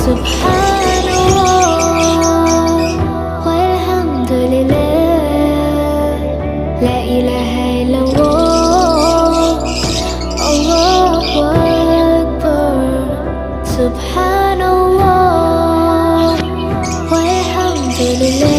Subhanallah walhamdulillah, la ilaha illallah, Allahu Akbar. Subhanallah walhamdulillah.